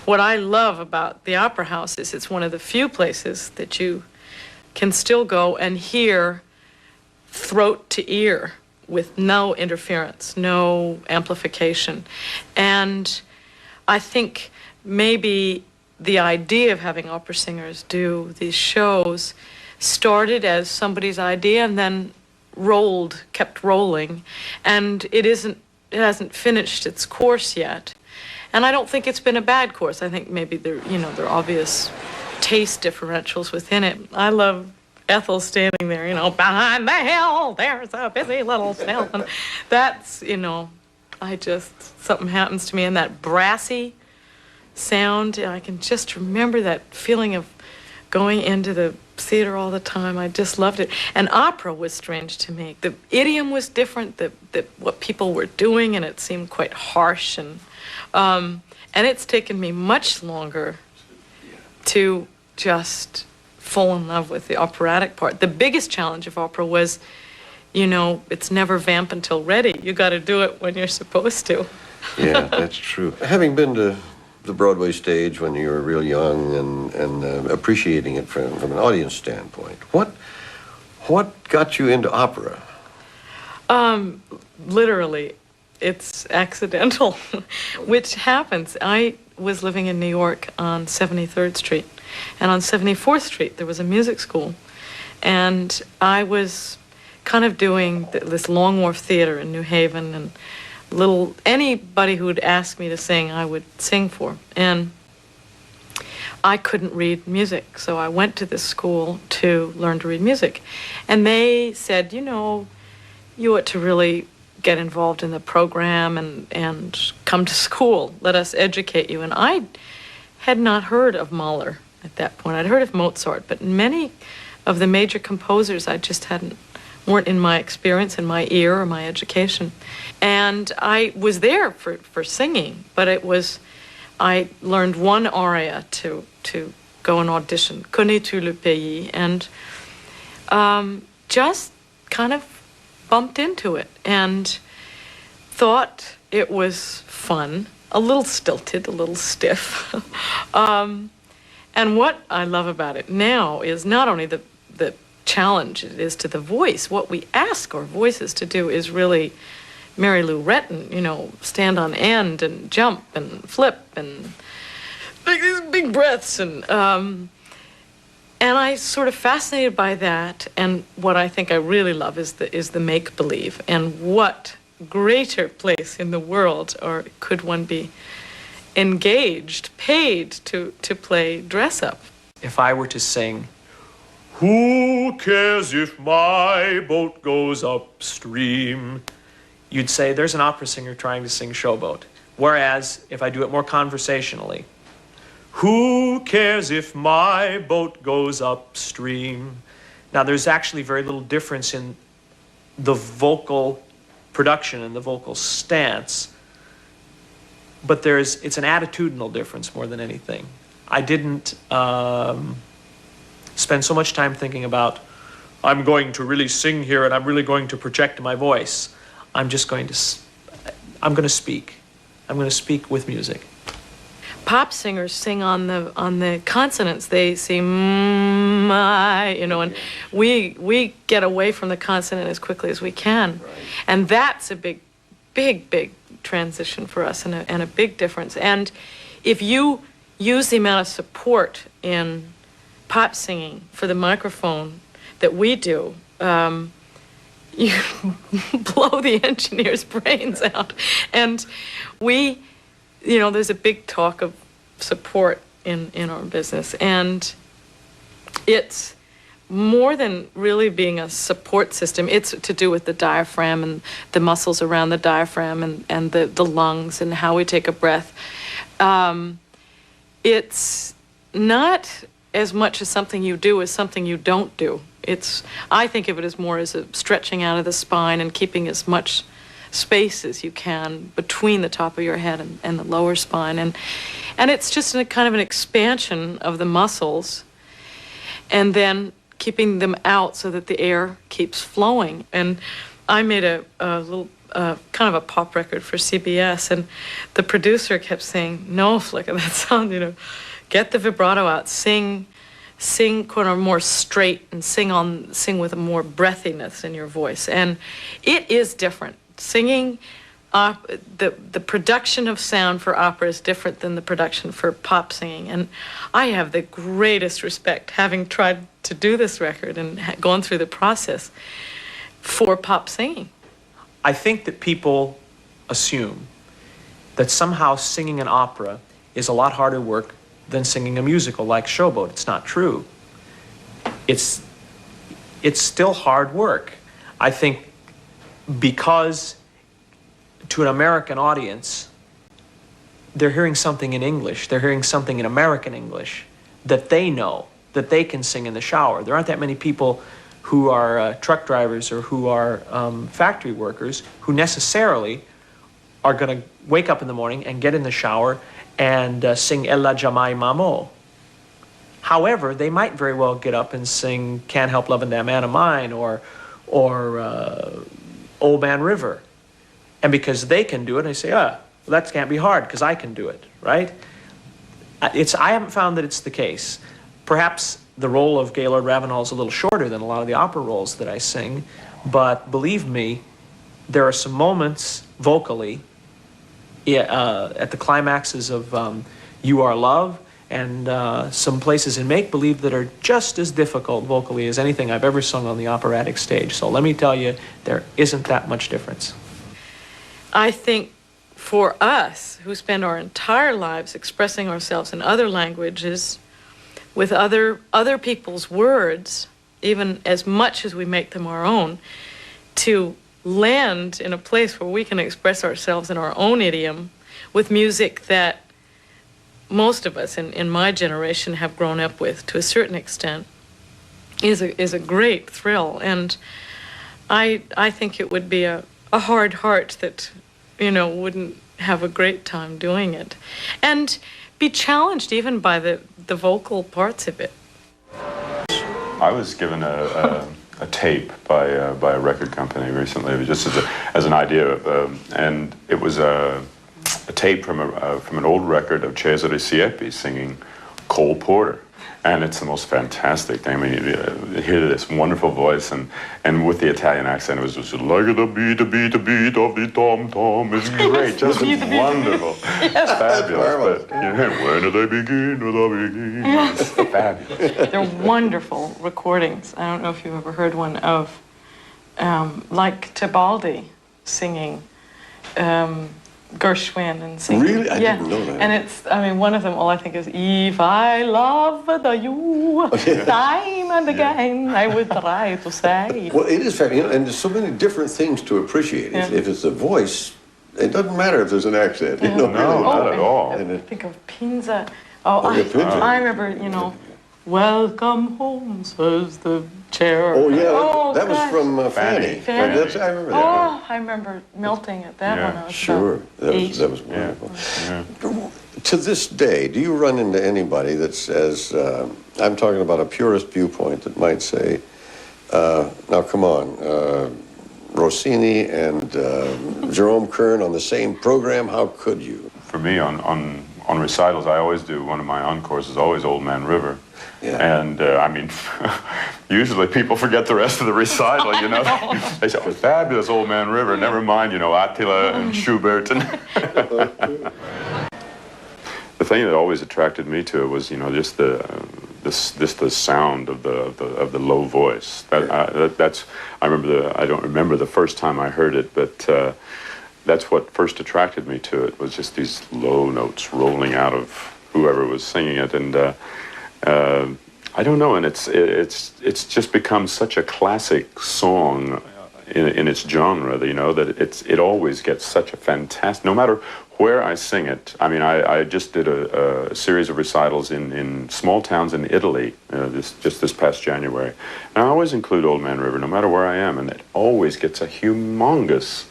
what I love about the Opera House is it's one of the few places that you can still go and hear throat to ear with no interference, no amplification. And I think maybe the idea of having opera singers do these shows started as somebody's idea and then kept rolling, and it hasn't finished its course yet. And I don't think it's been a bad course. I think maybe there are obvious taste differentials within it. I love Ethel standing there, behind the hill, there's a busy little snail. And that's, something happens to me, and that brassy sound, I can just remember that feeling of going into the theater all the time. I just loved it. And opera was strange to me. The idiom was different, what people were doing, and it seemed quite harsh. And it's taken me much longer to just fall in love with the operatic part. The biggest challenge of opera was, it's never vamp until ready. You got to do it when you're supposed to. Yeah, that's true. Having been to the Broadway stage when you were real young and appreciating it from an audience standpoint, what got you into opera? Literally, it's accidental, which happens. I was living in New York on 73rd Street, and on 74th Street there was a music school, and I was kind of doing this Long Wharf Theater in New Haven, and anybody who would ask me to sing, I would sing for. And I couldn't read music, so I went to this school to learn to read music. And they said, you ought to really get involved in the program and come to school. Let us educate you. And I had not heard of Mahler at that point. I'd heard of Mozart, but many of the major composers I just weren't in my experience, in my ear, or my education. And I was there for singing, but I learned one aria to go and audition, Connais-tu le pays, and just kind of bumped into it and thought it was fun, a little stilted, a little stiff. And what I love about it now is not only the challenge it is to the voice. What we ask our voices to do is really Mary Lou Retton, stand on end and jump and flip and take these big breaths. And I sort of fascinated by that. And what I think I really love is the make-believe. And what greater place in the world could one be engaged, paid to play dress-up? If I were to sing, "Who cares if my boat goes upstream?" you'd say there's an opera singer trying to sing Showboat. Whereas if I do it more conversationally, "Who cares if my boat goes upstream?" Now there's actually very little difference in the vocal production and the vocal stance, but it's an attitudinal difference more than anything. I didn't spend so much time thinking about, I'm going to really sing here and I'm really going to project my voice. I'm going to speak. I'm going to speak with music. Pop singers sing on the consonants. They say my, and we get away from the consonant as quickly as we can. Right. And that's a big transition for us and a big difference. And if you use the amount of support in pop singing for the microphone that we do, you blow the engineer's brains out. And there's a big talk of support in our business. And it's more than really being a support system. It's to do with the diaphragm and the muscles around the diaphragm and the lungs and how we take a breath. It's not as much as something you do as something you don't do. I think of it as more as a stretching out of the spine and keeping as much space as you can between the top of your head and the lower spine. And it's just a kind of an expansion of the muscles and then keeping them out so that the air keeps flowing. And I made a little kind of a pop record for CBS, and the producer kept saying, "No, Flicka, that sound, get the vibrato out, sing kind of more straight, and sing with a more breathiness in your voice." And it is different. Singing, the production of sound for opera is different than the production for pop singing. And I have the greatest respect, having tried to do this record and gone through the process, for pop singing. I think that people assume that somehow singing an opera is a lot harder work than singing a musical like Showboat. It's not true. It's still hard work. I think because to an American audience, they're hearing something in English, they're hearing something in American English that they know, that they can sing in the shower. There aren't that many people who are truck drivers or who are factory workers who necessarily are going to wake up in the morning and get in the shower and sing Ella Jamai Mamo. However, they might very well get up and sing Can't Help Lovin' That Man of Mine or Old Man River. And because they can do it, I say, well, that can't be hard because I can do it, right? I haven't found that it's the case. Perhaps the role of Gaylord Ravenel is a little shorter than a lot of the opera roles that I sing, but believe me, there are some moments vocally at the climaxes of You Are Love and some places in Make Believe that are just as difficult vocally as anything I've ever sung on the operatic stage. So let me tell you, there isn't that much difference. I think for us, who spend our entire lives expressing ourselves in other languages, with other people's words, even as much as we make them our own, to land in a place where we can express ourselves in our own idiom with music that most of us in my generation have grown up with to a certain extent is a great thrill. And I think it would be a hard heart that, wouldn't have a great time doing it. And be challenged even by the vocal parts of it. I was given a tape by a record company recently, just as an idea, and it was a tape from an old record of Cesare Siepi singing Cole Porter. And it's the most fantastic thing. I mean, you hear this wonderful voice, and with the Italian accent, it was just like the beat of the tom-tom. It's great, just wonderful. It's fabulous. But when do they begin? It's fabulous. They're wonderful recordings. I don't know if you've ever heard one of, like Tebaldi singing Gershwin and singing. Really? I didn't know that. And one of them, all I think is, if I loved you, time and again, I would try to say. Well, it is fabulous, and there's so many different things to appreciate. Yeah. If it's a voice, it doesn't matter if there's an accent. Yeah. No, not at all. I think of Pinza. Pinza. I remember, welcome home, says the chair. Oh, yeah, that was from Fanny. Fanny. I remember that. Oh, I remember melting at that one. I was Sure, about 8. that was wonderful. Yeah. To this day, do you run into anybody that says, I'm talking about a purist viewpoint that might say, now come on, Rossini and Jerome Kern on the same program, how could you? For me, on recitals, I always do, one of my encores is always Old Man River. Yeah. And usually people forget the rest of the recital, They say, oh, fabulous Old Man River, never mind, Attila and Schubert. And the thing that always attracted me to it was, just the sound of the low voice. I don't remember the first time I heard it, but that's what first attracted me to it, was just these low notes rolling out of whoever was singing it. And I don't know, and it's just become such a classic song in its genre, that it always gets such a fantastic, no matter where I sing it. I mean, I just did a series of recitals in small towns in Italy this past January, and I always include Old Man River, no matter where I am, and it always gets a humongous.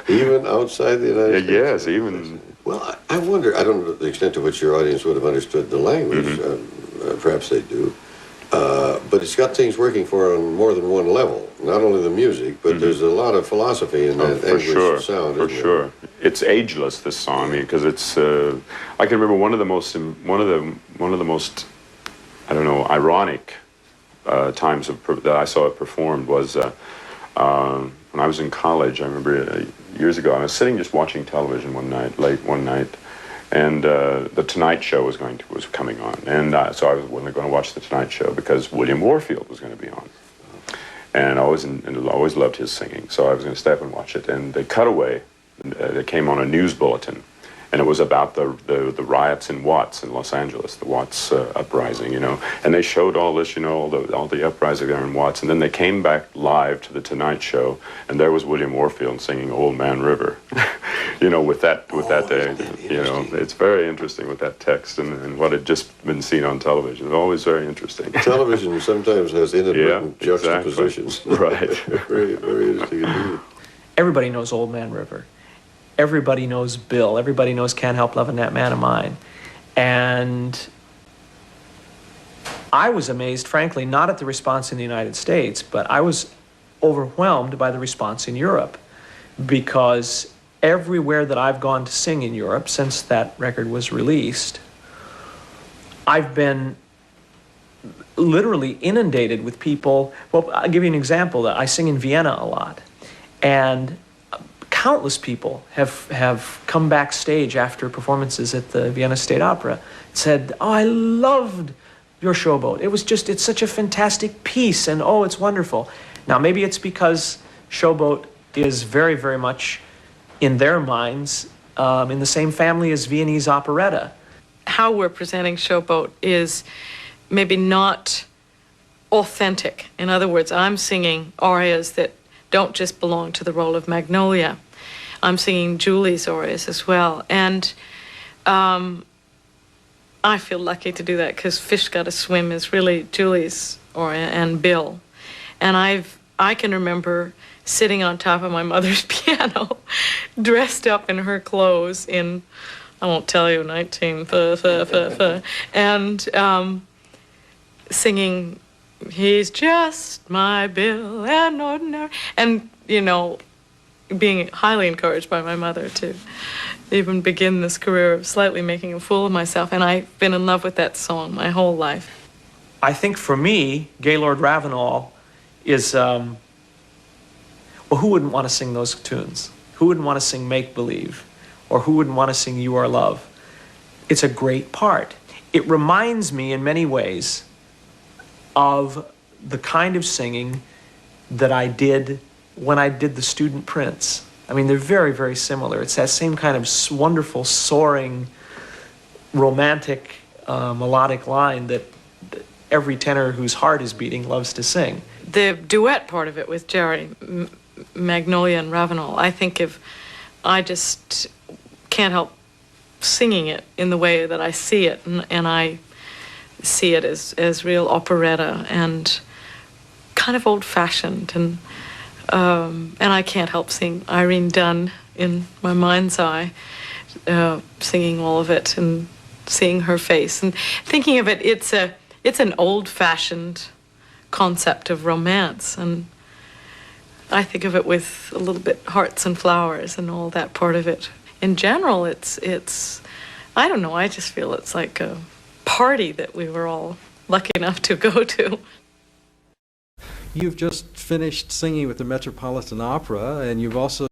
Even outside the United States? Yes, even. Well, I wonder, I don't know the extent to which your audience would have understood the language. Perhaps they do. But it's got things working for it on more than one level. Not only the music, but there's a lot of philosophy in that English sound. For sure, it's ageless. This song, I mean, because it's. I can remember one of the most, I don't know, ironic times that I saw it performed was when I was in college. I remember years ago, I was sitting just watching television late one night. And the Tonight Show was coming on, and so I was going to watch the Tonight Show because William Warfield was going to be on, and I always loved his singing, so I was going to stay up and watch it. And they cut away, they came on a news bulletin, and it was about the riots in Watts in Los Angeles, the Watts uprising, you know, and they showed all this, you know, all the uprising there in Watts, and then they came back live to the Tonight Show, and there was William Warfield singing Old Man River. You know, with that, you know, it's very interesting with that text and what had just been seen on television. It's always very interesting. Television sometimes has inadvertent juxtapositions. Right. Very, very interesting indeed. Everybody knows Old Man River. Everybody knows Bill. Everybody knows Can't Help Loving That Man of Mine. And I was amazed, frankly, not at the response in the United States, but I was overwhelmed by the response in Europe, because everywhere that I've gone to sing in Europe since that record was released, I've been literally inundated with people. Well, I'll give you an example. I sing in Vienna a lot, and countless people have come backstage after performances at the Vienna State Opera, said, "Oh, I loved your Showboat. It's such a fantastic piece, and oh, it's wonderful." Now, maybe it's because Showboat is very, very much in their minds, in the same family as Viennese operetta. How we're presenting Showboat is maybe not authentic. In other words, I'm singing arias that don't just belong to the role of Magnolia. I'm singing Julie's arias as well. And I feel lucky to do that, because Fish Gotta Swim is really Julie's aria and Bill. And I can remember sitting on top of my mother's piano, dressed up in her clothes in, I won't tell you, 19, and singing, "He's just my Bill, an ordinary," and, you know, being highly encouraged by my mother to even begin this career of slightly making a fool of myself. And I've been in love with that song my whole life. I think for me, Gaylord Ravenel is, well, who wouldn't want to sing those tunes? Who wouldn't want to sing Make Believe? Or who wouldn't want to sing You Are Love? It's a great part. It reminds me in many ways of the kind of singing that I did when I did The Student Prince. I mean, they're very, very similar. It's that same kind of wonderful, soaring, romantic, melodic line that every tenor whose heart is beating loves to sing. The duet part of it with Jerry, Magnolia and Ravenel, I think I just can't help singing it in the way that I see it, and I see it as real operetta and kind of old-fashioned, and I can't help seeing Irene Dunn in my mind's eye, singing all of it and seeing her face and thinking of it. It's an old-fashioned concept of romance, and I think of it with a little bit Hearts and Flowers and all that part of it. In general, it's I don't know, I just feel it's like a party that we were all lucky enough to go to. You've just finished singing with the Metropolitan Opera, and you've also